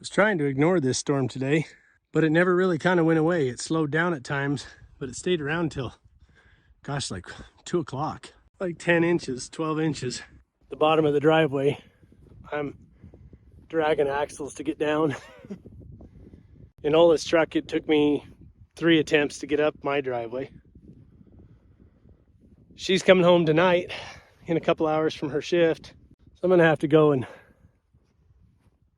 was trying to ignore this storm today, but it never really kind of went away. It slowed down at times, but it stayed around till, gosh, like 2 o'clock. Like 10 inches, 12 inches. The bottom of the driveway, I'm dragging axles to get down. In Ola's truck, it took me 3 attempts to get up my driveway. She's coming home tonight in a couple hours from her shift. So I'm gonna have to go and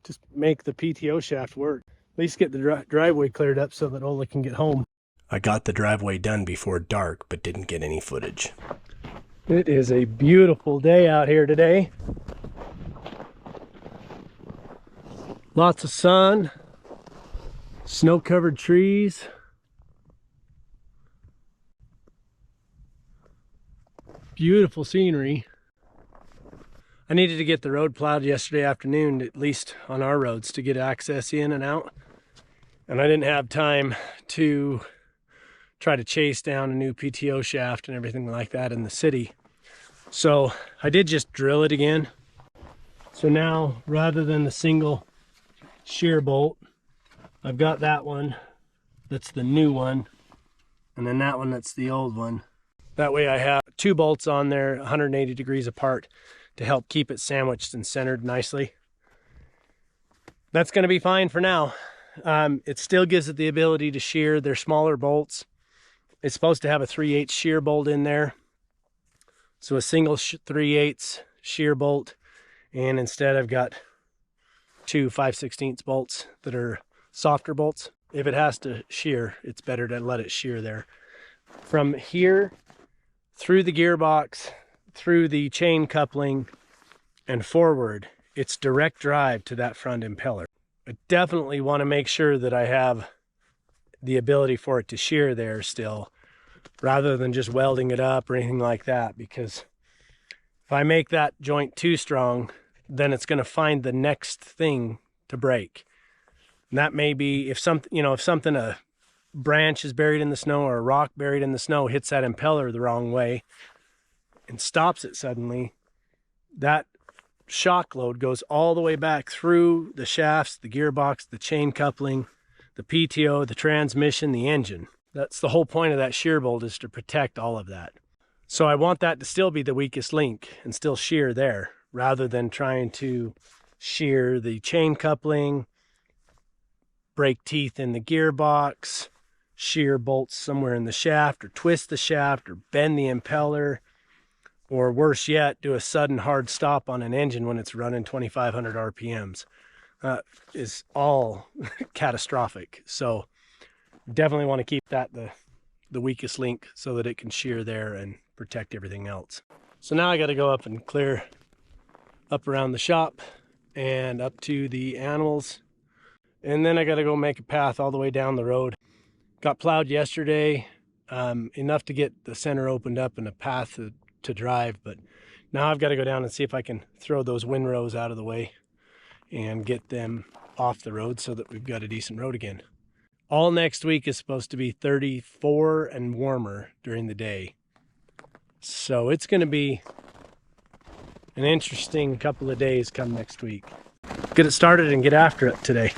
just make the PTO shaft work. At least get the driveway cleared up so that Ola can get home. I got the driveway done before dark, but didn't get any footage. It is a beautiful day out here today. Lots of sun, snow-covered trees. Beautiful scenery. I needed to get the road plowed yesterday afternoon, at least on our roads, to get access in and out. And I didn't have time to try to chase down a new PTO shaft and everything like that in the city. So I did just drill it again. So now, rather than the single shear bolt, I've got that one. That's the new one. And then that one, that's the old one. That way I have 2 bolts on there, 180 degrees apart, to help keep it sandwiched and centered nicely. That's going to be fine for now. It still gives it the ability to shear. They're smaller bolts. It's supposed to have a 3/8 shear bolt in there. So a single 3/8 shear bolt, and instead I've got 2 5/16 bolts that are softer bolts. If it has to shear, it's better to let it shear there. From here through the gearbox, through the chain coupling, and forward, it's direct drive to that front impeller. I definitely want to make sure that I have the ability for it to shear there still, rather than just welding it up or anything like that, because if I make that joint too strong, then it's going to find the next thing to break. And that may be if something, a branch is buried in the snow or a rock buried in the snow hits that impeller the wrong way and stops it suddenly, that shock load goes all the way back through the shafts, the gearbox, the chain coupling, the PTO, the transmission, the engine. That's the whole point of that shear bolt, is to protect all of that. So I want that to still be the weakest link and still shear there, rather than trying to shear the chain coupling, break teeth in the gearbox, shear bolts somewhere in the shaft, or twist the shaft, or bend the impeller, or worse yet, do a sudden hard stop on an engine when it's running 2,500 RPMs. Is all catastrophic. So definitely want to keep that the weakest link so that it can shear there and protect everything else. So now I got to go up and clear up around the shop and up to the animals. And then I got to go make a path all the way down the road. Got plowed yesterday, enough to get the center opened up and a path to drive. But now I've got to go down and see if I can throw those windrows out of the way and get them off the road so that we've got a decent road again. All next week is supposed to be 34 and warmer during the day. So it's going to be an interesting couple of days come next week. Get it started and get after it today.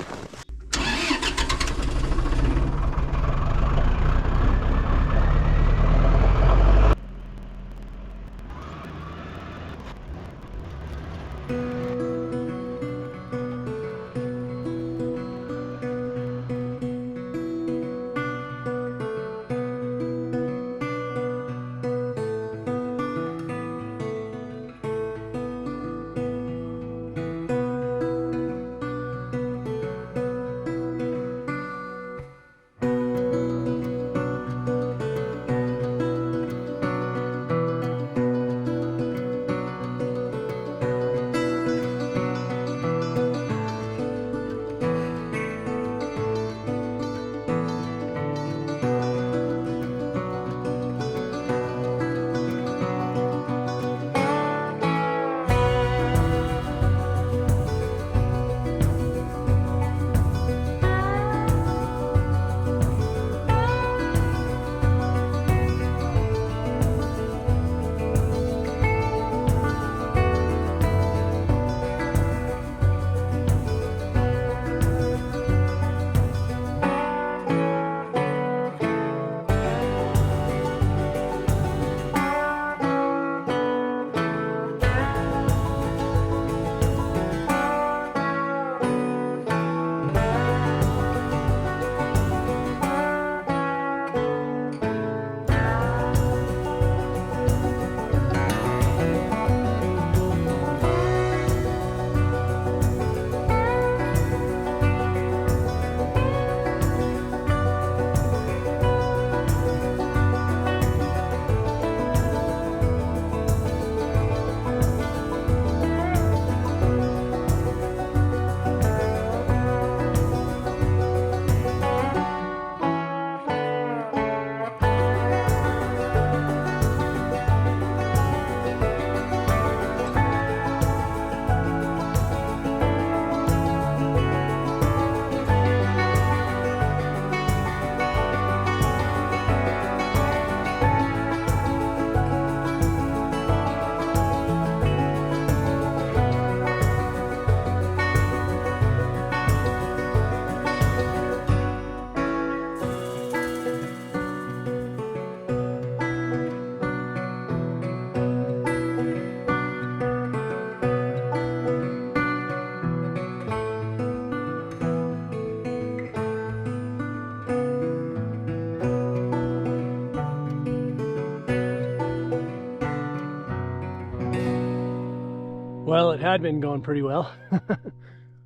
had been going pretty well.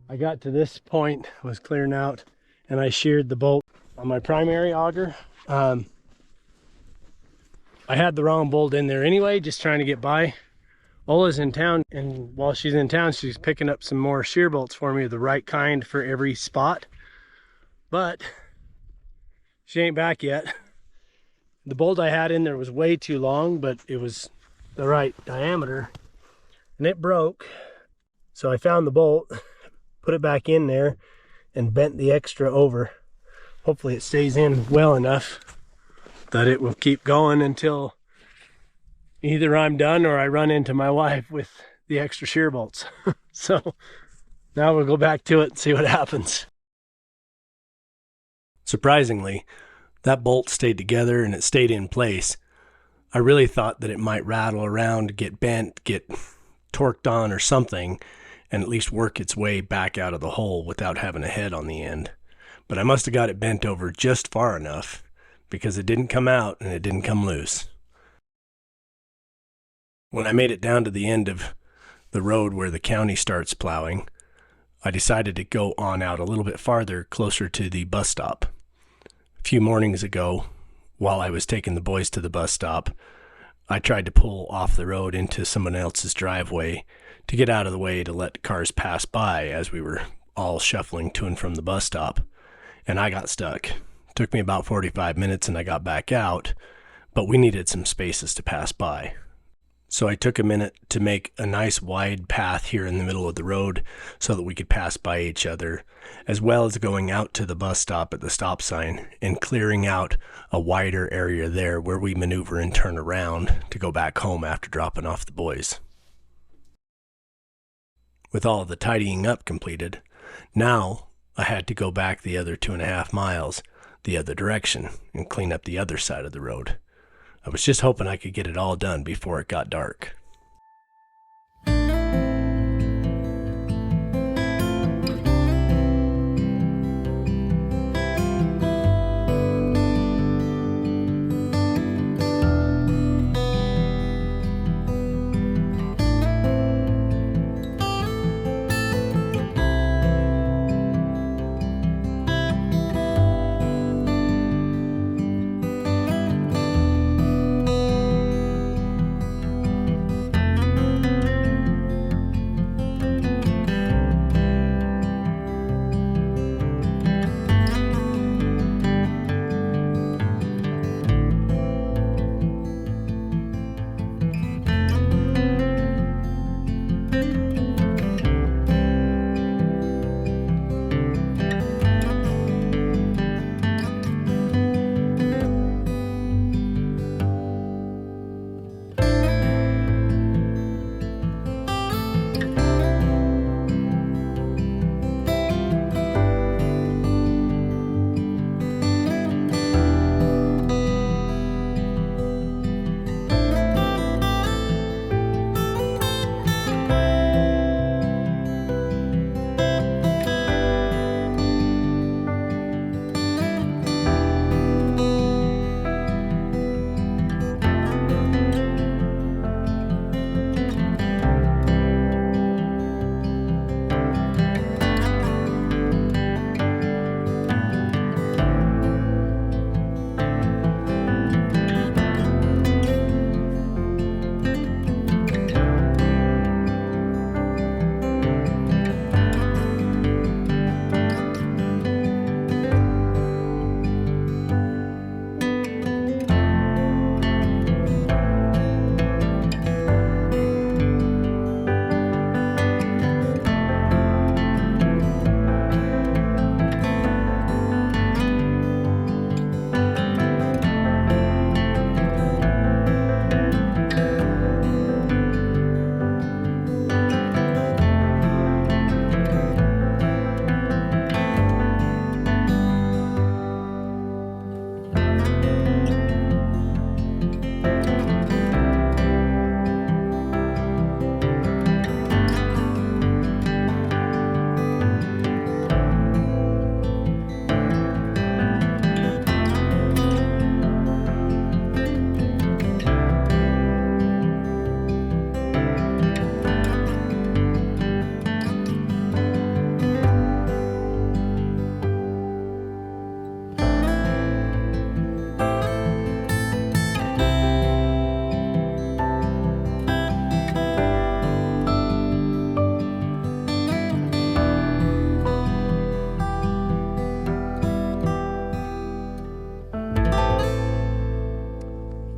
I got to this point, was clearing out, and I sheared the bolt on my primary auger. I had the wrong bolt in there anyway, just trying to get by. Ola's in town, and while she's in town, she's picking up some more shear bolts for me, the right kind for every spot. But she ain't back yet. The bolt I had in there was way too long, but it was the right diameter, and it broke. So I found the bolt, put it back in there, and bent the extra over. Hopefully it stays in well enough that it will keep going until either I'm done or I run into my wife with the extra shear bolts. So now we'll go back to it and see what happens. Surprisingly, that bolt stayed together and it stayed in place. I really thought that it might rattle around, get bent, get torqued on or something, and at least work its way back out of the hole without having a head on the end. But I must have got it bent over just far enough, because it didn't come out and it didn't come loose. When I made it down to the end of the road where the county starts plowing, I decided to go on out a little bit farther, closer to the bus stop. A few mornings ago, while I was taking the boys to the bus stop, I tried to pull off the road into someone else's driveway to get out of the way to let cars pass by as we were all shuffling to and from the bus stop, and I got stuck. It took me about 45 minutes and I got back out, but we needed some spaces to pass by. So I took a minute to make a nice wide path here in the middle of the road so that we could pass by each other, as well as going out to the bus stop at the stop sign and clearing out a wider area there where we maneuver and turn around to go back home after dropping off the boys. With all of the tidying up completed, now I had to go back the other 2.5 miles the other direction and clean up the other side of the road. I was just hoping I could get it all done before it got dark.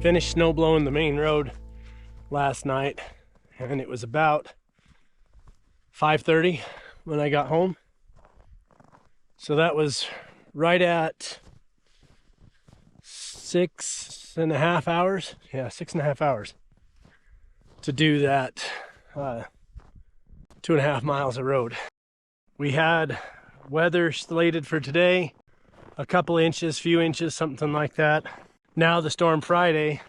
finished snow blowing the main road last night, and it was about 5:30 when I got home. So that was right at 6.5 hours. Yeah, 6.5 hours to do that 2.5 miles of road. We had weather slated for today, a couple inches, few inches, something like that. Now the storm Friday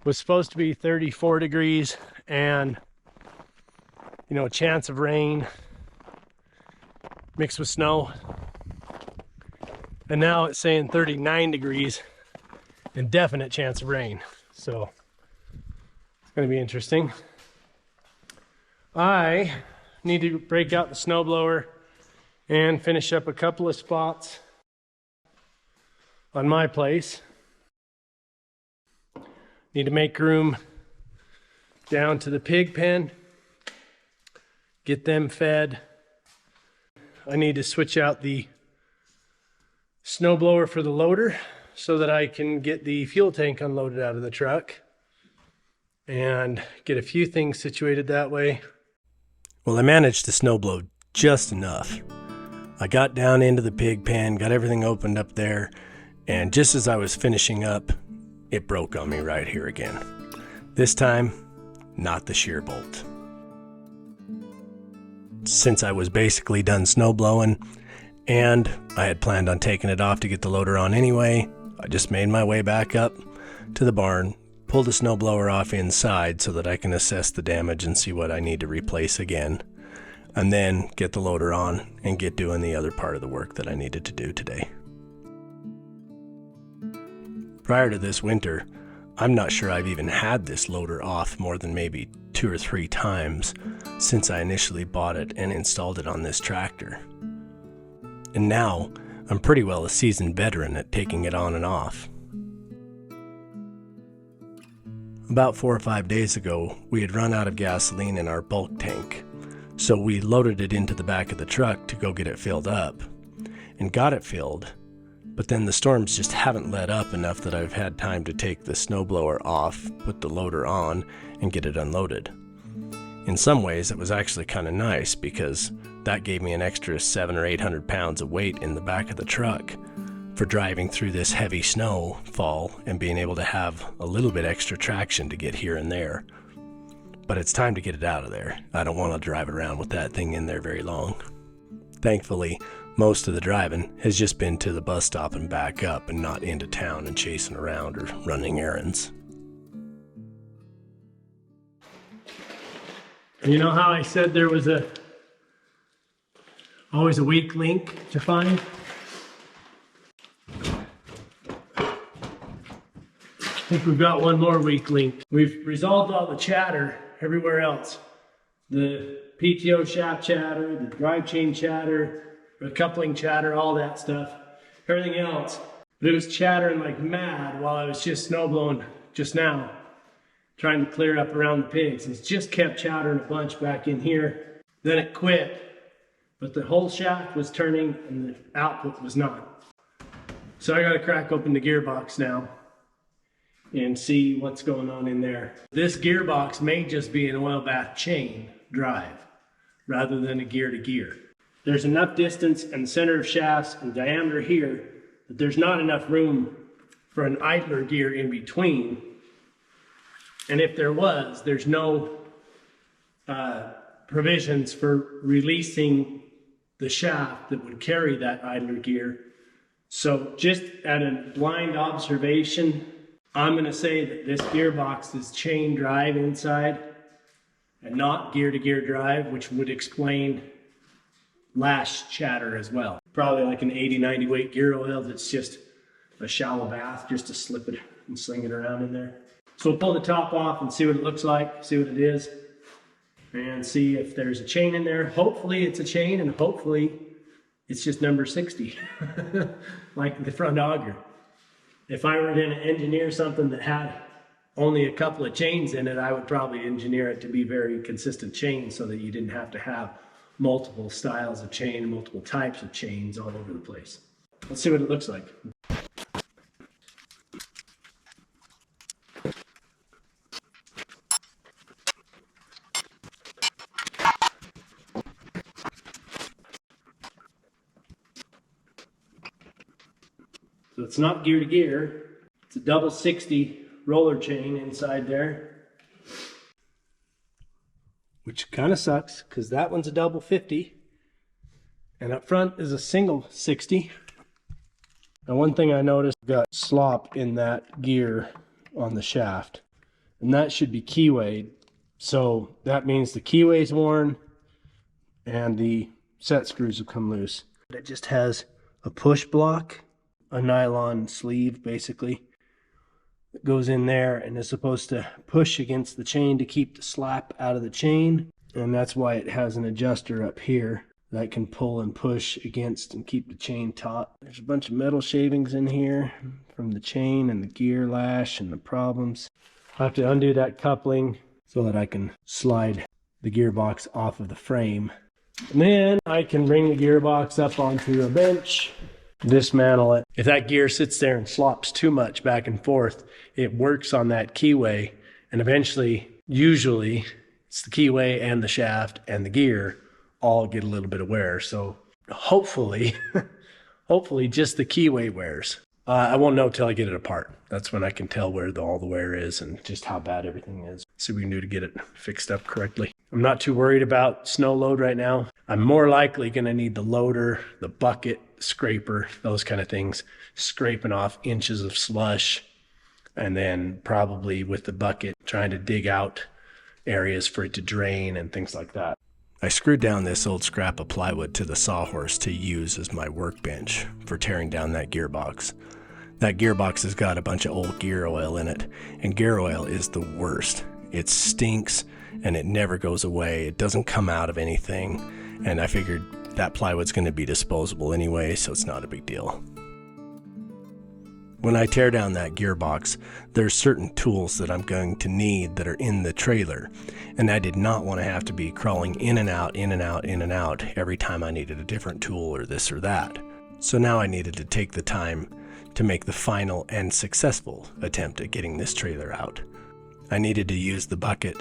was supposed to be 34 degrees and, you know, a chance of rain mixed with snow. And now it's saying 39 degrees and definite chance of rain. So it's going to be interesting. I need to break out the snowblower and finish up a couple of spots on my place. Need to make room down to the pig pen, get them fed. I need to switch out the snowblower for the loader so that I can get the fuel tank unloaded out of the truck and get a few things situated that way. Well, I managed to snowblow just enough. I got down into the pig pen, got everything opened up there, and just as I was finishing up, it broke on me right here again. This time, not the shear bolt. Since I was basically done snowblowing, and I had planned on taking it off to get the loader on anyway, I just made my way back up to the barn, pulled the snowblower off inside so that I can assess the damage and see what I need to replace again, and then get the loader on and get doing the other part of the work that I needed to do today. Prior to this winter, I'm not sure I've even had this loader off more than maybe 2 or 3 times since I initially bought it and installed it on this tractor. And now, I'm pretty well a seasoned veteran at taking it on and off. About 4 or 5 days ago, we had run out of gasoline in our bulk tank, so we loaded it into the back of the truck to go get it filled up, and got it filled, but then the storms just haven't let up enough that I've had time to take the snowblower off, put the loader on, and get it unloaded. In some ways, it was actually kind of nice because that gave me an extra 700 or 800 pounds of weight in the back of the truck for driving through this heavy snowfall and being able to have a little bit extra traction to get here and there. But it's time to get it out of there. I don't want to drive around with that thing in there very long. Thankfully, most of the driving has just been to the bus stop and back up and not into town and chasing around or running errands. And you know how I said there was always a weak link to find? I think we've got one more weak link. We've resolved all the chatter everywhere else. The PTO shaft chatter, the drive chain chatter, the coupling chatter, all that stuff. Everything else. But it was chattering like mad while I was just snowblowing just now, trying to clear up around the pigs. It's just kept chattering a bunch back in here. Then it quit. But the whole shaft was turning and the output was not. So I gotta crack open the gearbox now and see what's going on in there. This gearbox may just be an oil bath chain drive rather than a gear to gear. There's enough distance in the center of shafts and diameter here that there's not enough room for an idler gear in between. And if there was, there's no provisions for releasing the shaft that would carry that idler gear. So just at a blind observation, I'm going to say that this gearbox is chain drive inside and not gear-to-gear drive, which would explain lash chatter as well. Probably like an 80-90 weight gear oil that's just a shallow bath just to slip it and sling it around in there. So we'll pull the top off and see what it looks like, see what it is, and see if there's a chain in there. Hopefully it's a chain, and hopefully it's just number 60, like the front auger. If I were going to engineer something that had only a couple of chains in it, I would probably engineer it to be very consistent chains so that you didn't have to have multiple styles of chain, multiple types of chains all over the place. Let's see what it looks like. So it's not gear to gear. It's a double 60 roller chain inside there, which kind of sucks because that one's a double 50 and up front is a single 60. Now one thing I noticed, got slop in that gear on the shaft, and that should be keywayed. So that means the keyway's worn and the set screws have come loose. It just has a push block, a nylon sleeve basically, that goes in there and is supposed to push against the chain to keep the slap out of the chain. And that's why it has an adjuster up here that can pull and push against and keep the chain taut. There's a bunch of metal shavings in here from the chain and the gear lash and the problems. I have to undo that coupling so that I can slide the gearbox off of the frame. And then I can bring the gearbox up onto a bench, dismantle it. If that gear sits there and slops too much back and forth, it works on that keyway, and eventually, usually, it's the keyway and the shaft and the gear all get a little bit of wear. So hopefully, hopefully just the keyway wears. I won't know till I get it apart. That's when I can tell where all the wear is and just how bad everything is. See what we can do to get it fixed up correctly. I'm not too worried about snow load right now. I'm more likely gonna need the loader, the bucket, scraper, those kind of things, scraping off inches of slush, and then probably with the bucket trying to dig out areas for it to drain and things like that. I screwed down this old scrap of plywood to the sawhorse to use as my workbench for tearing down that gearbox. That gearbox has got a bunch of old gear oil in it, and gear oil is the worst. It stinks and it never goes away. It doesn't come out of anything, and I figured that plywood's going to be disposable anyway, so it's not a big deal. When I tear down that gearbox, there's certain tools that I'm going to need that are in the trailer, and I did not want to have to be crawling in and out, in and out, in and out every time I needed a different tool or this or that. So now I needed to take the time to make the final and successful attempt at getting this trailer out. I needed to use the bucket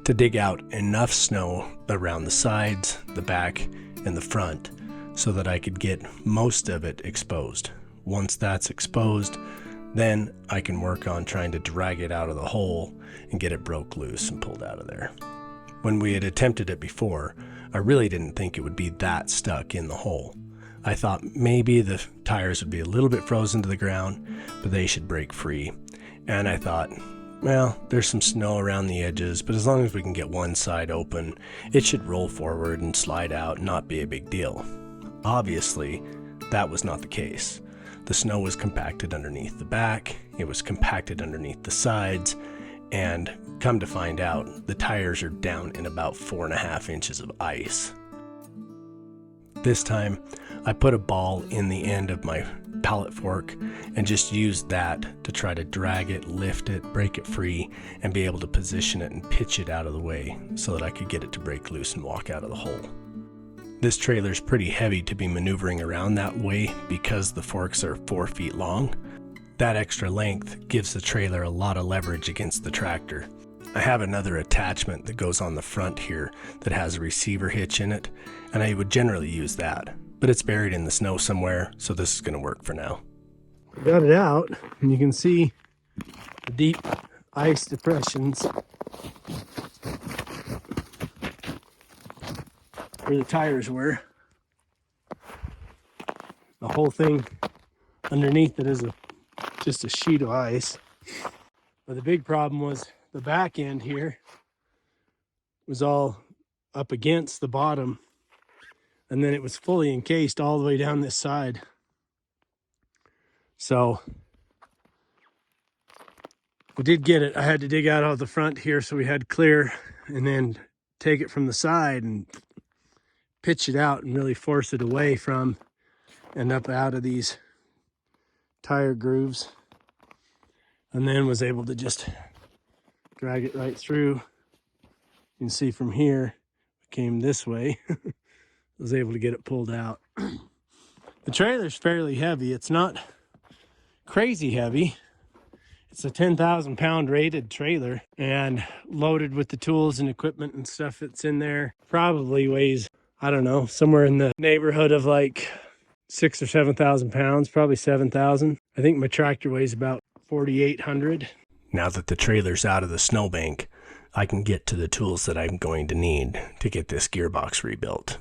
to dig out enough snow around the sides, the back, and the front so that I could get most of it exposed. Once that's exposed, then I can work on trying to drag it out of the hole and get it broke loose and pulled out of there. When we had attempted it before, I really didn't think it would be that stuck in the hole. I thought maybe the tires would be a little bit frozen to the ground, but they should break free. And I thought, well, there's some snow around the edges, but as long as we can get one side open, it should roll forward and slide out and not be a big deal. Obviously, that was not the case. The snow was compacted underneath the back, it was compacted underneath the sides, and come to find out, the tires are down in about 4.5 inches of ice. This time, I put a ball in the end of my pallet fork and just used that to try to drag it, lift it, break it free, and be able to position it and pitch it out of the way so that I could get it to break loose and walk out of the hole. This trailer is pretty heavy to be maneuvering around that way because the forks are 4 feet long. That extra length gives the trailer a lot of leverage against the tractor. I have another attachment that goes on the front here that has a receiver hitch in it, and I would generally use that, but it's buried in the snow somewhere, so this is going to work for now. Got it out, and you can see the deep ice depressions where the tires were. The whole thing underneath it is just a sheet of ice. But the big problem was the back end here was all up against the bottom, and then it was fully encased all the way down this side. So we did get it. I had to dig out all the front here so we had clear, and then take it from the side and pitch it out and really force it away from and up out of these tire grooves, and then was able to just drag it right through. You can see from here it came this way. Was able to get it pulled out. The trailer's fairly heavy. It's not crazy heavy. It's a 10,000 pound rated trailer, and loaded with the tools and equipment and stuff that's in there probably weighs, I don't know, somewhere in the neighborhood of like 6,000 or 7,000 pounds, probably 7,000. I think my tractor weighs about 4,800. Now that the trailer's out of the snowbank, I can get to the tools that I'm going to need to get this gearbox rebuilt.